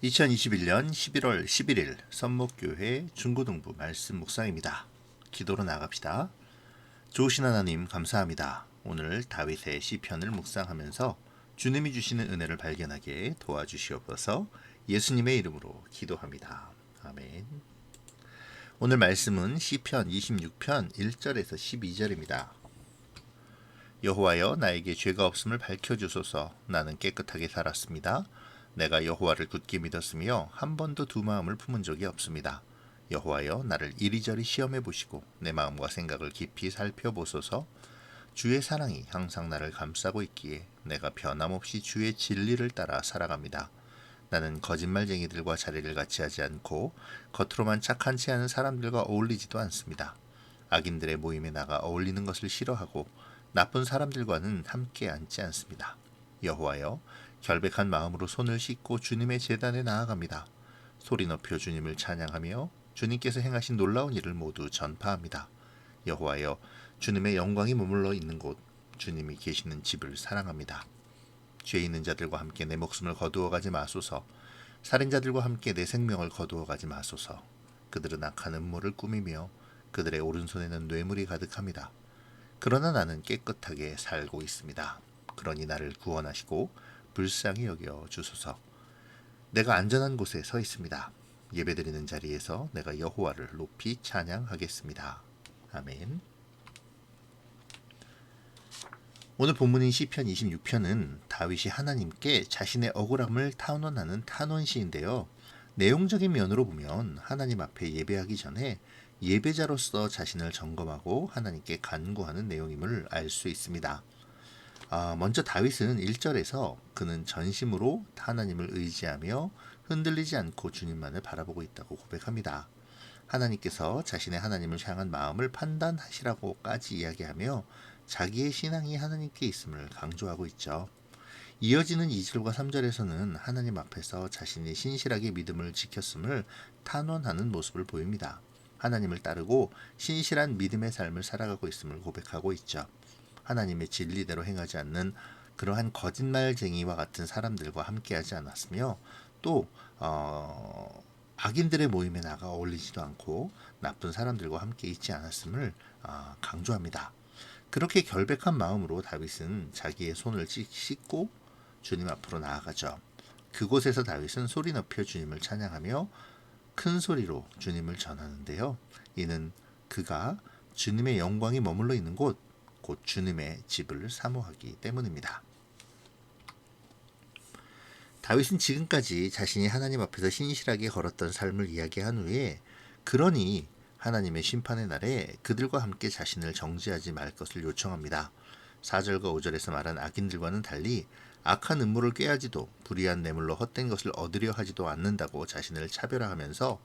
2021년 11월 11일 선목교회 중고등부 말씀 묵상입니다. 기도로 나갑시다. 좋으신 하나님 감사합니다. 오늘 다윗의 시편을 묵상하면서 주님이 주시는 은혜를 발견하게 도와주시옵소서. 예수님의 이름으로 기도합니다. 아멘. 오늘 말씀은 시편 26편 1절에서 12절입니다. 여호와여, 나에게 죄가 없음을 밝혀주소서. 나는 깨끗하게 살았습니다. 내가 여호와를 굳게 믿었으며 한 번도 두 마음을 품은 적이 없습니다. 여호와여, 나를 이리저리 시험해 보시고 내 마음과 생각을 깊이 살펴보소서. 주의 사랑이 항상 나를 감싸고 있기에 내가 변함없이 주의 진리를 따라 살아갑니다. 나는 거짓말쟁이들과 자리를 같이 하지 않고 겉으로만 착한 체 하는 사람들과 어울리지도 않습니다. 악인들의 모임에 나가 어울리는 것을 싫어하고 나쁜 사람들과는 함께 앉지 않습니다. 여호와여, 결백한 마음으로 손을 씻고 주님의 제단에 나아갑니다. 소리 높여 주님을 찬양하며 주님께서 행하신 놀라운 일을 모두 전파합니다. 여호와여, 주님의 영광이 머물러 있는 곳, 주님이 계시는 집을 사랑합니다. 죄 있는 자들과 함께 내 목숨을 거두어 가지 마소서. 살인자들과 함께 내 생명을 거두어 가지 마소서. 그들은 악한 음모를 꾸미며 그들의 오른손에는 뇌물이 가득합니다. 그러나 나는 깨끗하게 살고 있습니다. 그러니 나를 구원하시고 불쌍히 여겨 주소서. 내가 안전한 곳에 서 있습니다. 예배드리는 자리에서 내가 여호와를 높이 찬양하겠습니다. 아멘. 오늘 본문인 시편 26편은 다윗이 하나님께 자신의 억울함을 탄원하는 탄원시인데요. 내용적인 면으로 보면 하나님 앞에 예배하기 전에 예배자로서 자신을 점검하고 하나님께 간구하는 내용임을 알 수 있습니다. 먼저 다윗은 1절에서 그는 전심으로 하나님을 의지하며 흔들리지 않고 주님만을 바라보고 있다고 고백합니다. 하나님께서 자신의 하나님을 향한 마음을 판단하시라고까지 이야기하며 자기의 신앙이 하나님께 있음을 강조하고 있죠. 이어지는 2절과 3절에서는 하나님 앞에서 자신이 신실하게 믿음을 지켰음을 탄원하는 모습을 보입니다. 하나님을 따르고 신실한 믿음의 삶을 살아가고 있음을 고백하고 있죠. 하나님의 진리대로 행하지 않는 그러한 거짓말쟁이와 같은 사람들과 함께하지 않았으며 또 악인들의 모임에 나가 어울리지도 않고 나쁜 사람들과 함께 있지 않았음을 강조합니다. 그렇게 결백한 마음으로 다윗은 자기의 손을 씻고 주님 앞으로 나아가죠. 그곳에서 다윗은 소리 높여 주님을 찬양하며 큰 소리로 주님을 전하는데요. 이는 그가 주님의 영광이 머물러 있는 곳, 곧 주님의 집을 사모하기 때문입니다. 다윗은 지금까지 자신이 하나님 앞에서 신실하게 걸었던 삶을 이야기한 후에 그러니 하나님의 심판의 날에 그들과 함께 자신을 정죄하지 말 것을 요청합니다. 4절과 5절에서 말한 악인들과는 달리 악한 음모를 꾀하지도 불의한 뇌물로 헛된 것을 얻으려 하지도 않는다고 자신을 차별화하면서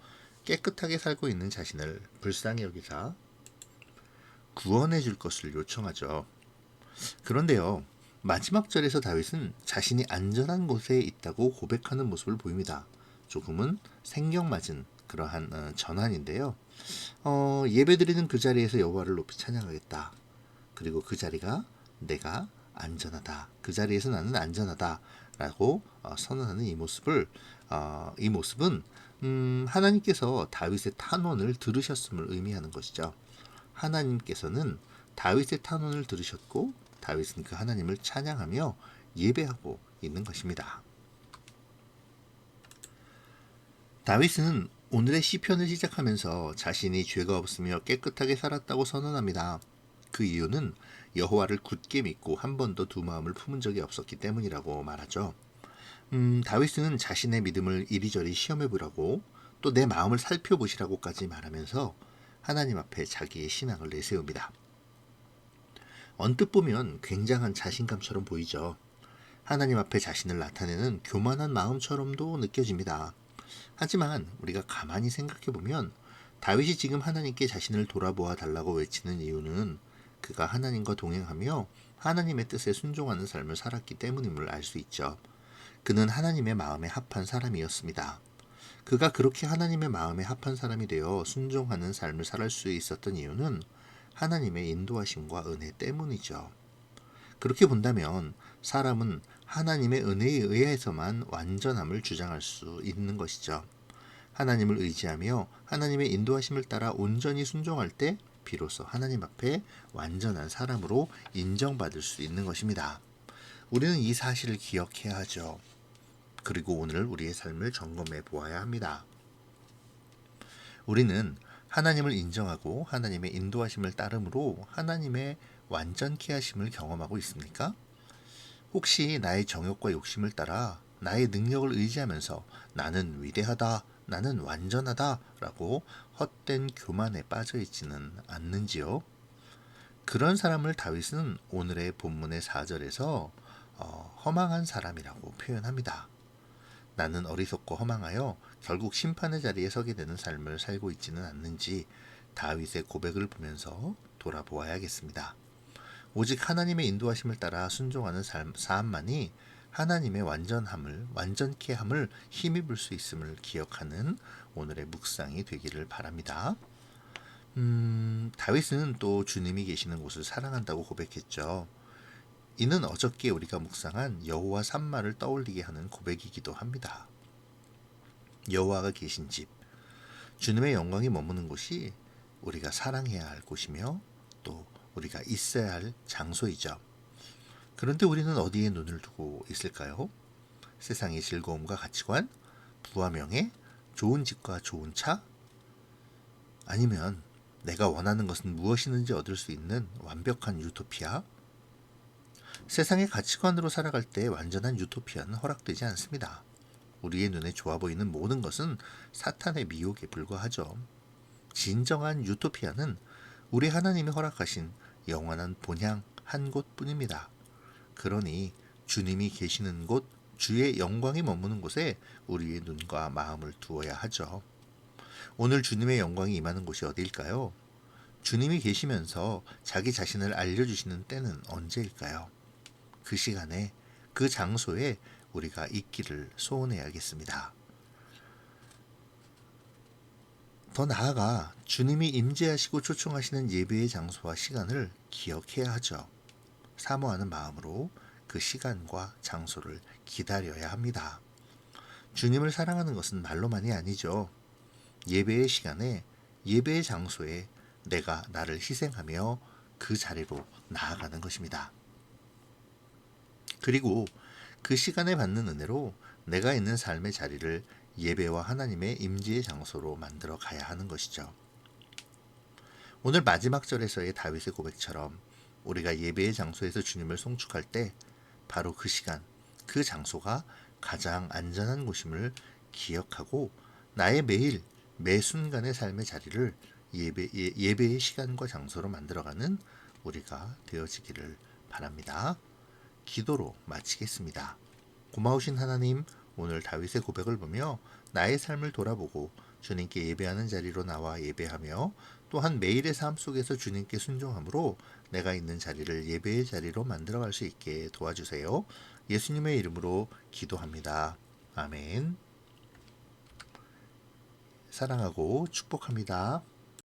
깨끗하게 살고 있는 자신을 불쌍히 여기사 구원해 줄 것을 요청하죠. 그런데요, 마지막 절에서 다윗은 자신이 안전한 곳에 있다고 고백하는 모습을 보입니다. 조금은 생경맞은 그러한 전환인데요. 예배드리는 그 자리에서 여호와를 높이 찬양하겠다. 그리고 그 자리가 내가 안전하다. 그 자리에서 나는 안전하다. 라고 선언하는 이 모습은 하나님께서 다윗의 탄원을 들으셨음을 의미하는 것이죠. 하나님께서는 다윗의 탄원을 들으셨고 다윗은 그 하나님을 찬양하며 예배하고 있는 것입니다. 다윗은 오늘의 시편을 시작하면서 자신이 죄가 없으며 깨끗하게 살았다고 선언합니다. 그 이유는 여호와를 굳게 믿고 한 번도 두 마음을 품은 적이 없었기 때문이라고 말하죠. 다윗은 자신의 믿음을 이리저리 시험해 보라고 또 내 마음을 살펴보시라고까지 말하면서 하나님 앞에 자기의 신앙을 내세웁니다. 언뜻 보면 굉장한 자신감처럼 보이죠. 하나님 앞에 자신을 나타내는 교만한 마음처럼도 느껴집니다. 하지만 우리가 가만히 생각해보면 다윗이 지금 하나님께 자신을 돌아보아 달라고 외치는 이유는 그가 하나님과 동행하며 하나님의 뜻에 순종하는 삶을 살았기 때문임을 알 수 있죠. 그는 하나님의 마음에 합한 사람이었습니다. 그가 그렇게 하나님의 마음에 합한 사람이 되어 순종하는 삶을 살 수 있었던 이유는 하나님의 인도하심과 은혜 때문이죠. 그렇게 본다면 사람은 하나님의 은혜에 의해서만 완전함을 주장할 수 있는 것이죠. 하나님을 의지하며 하나님의 인도하심을 따라 온전히 순종할 때 비로소 하나님 앞에 완전한 사람으로 인정받을 수 있는 것입니다. 우리는 이 사실을 기억해야 하죠. 그리고 오늘 우리의 삶을 점검해 보아야 합니다. 우리는 하나님을 인정하고 하나님의 인도하심을 따름으로 하나님의 완전케 하심을 경험하고 있습니까? 혹시 나의 정욕과 욕심을 따라 나의 능력을 의지하면서 나는 위대하다, 나는 완전하다 라고 헛된 교만에 빠져 있지는 않는지요? 그런 사람을 다윗은 오늘의 본문의 4절에서 허망한 사람이라고 표현합니다. 나는 어리석고 허망하여 결국 심판의 자리에 서게 되는 삶을 살고 있지는 않는지 다윗의 고백을 보면서 돌아보아야겠습니다. 오직 하나님의 인도하심을 따라 순종하는 삶만이 하나님의 완전케 함을 힘입을 수 있음을 기억하는 오늘의 묵상이 되기를 바랍니다. 다윗은 또 주님이 계시는 곳을 사랑한다고 고백했죠. 이는 어저께 우리가 묵상한 여호와 산마를 떠올리게 하는 고백이기도 합니다. 여호와가 계신 집, 주님의 영광이 머무는 곳이 우리가 사랑해야 할 곳이며 또 우리가 있어야 할 장소이죠. 그런데 우리는 어디에 눈을 두고 있을까요? 세상의 즐거움과 가치관, 부와 명예, 좋은 집과 좋은 차? 아니면 내가 원하는 것은 무엇이든지 얻을 수 있는 완벽한 유토피아? 세상의 가치관으로 살아갈 때 완전한 유토피아는 허락되지 않습니다. 우리의 눈에 좋아 보이는 모든 것은 사탄의 미혹에 불과하죠. 진정한 유토피아는 우리 하나님이 허락하신 영원한 본향 한 곳뿐입니다. 그러니 주님이 계시는 곳, 주의 영광이 머무는 곳에 우리의 눈과 마음을 두어야 하죠. 오늘 주님의 영광이 임하는 곳이 어디일까요? 주님이 계시면서 자기 자신을 알려주시는 때는 언제일까요? 그 시간에, 그 장소에 우리가 있기를 소원해야겠습니다. 더 나아가 주님이 임재하시고 초청하시는 예배의 장소와 시간을 기억해야 하죠. 사모하는 마음으로 그 시간과 장소를 기다려야 합니다. 주님을 사랑하는 것은 말로만이 아니죠. 예배의 시간에, 예배의 장소에 내가 나를 희생하며 그 자리로 나아가는 것입니다. 그리고 그 시간에 받는 은혜로 내가 있는 삶의 자리를 예배와 하나님의 임재의 장소로 만들어 가야 하는 것이죠. 오늘 마지막 절에서의 다윗의 고백처럼 우리가 예배의 장소에서 주님을 송축할 때 바로 그 시간, 그 장소가 가장 안전한 곳임을 기억하고 나의 매일, 매 순간의 삶의 자리를 예배의 시간과 장소로 만들어가는 우리가 되어지기를 바랍니다. 기도로 마치겠습니다. 고마우신 하나님, 오늘 다윗의 고백을 보며 나의 삶을 돌아보고 주님께 예배하는 자리로 나와 예배하며 또한 매일의 삶 속에서 주님께 순종함으로 내가 있는 자리를 예배의 자리로 만들어갈 수 있게 도와주세요. 예수님의 이름으로 기도합니다. 아멘. 사랑하고 축복합니다.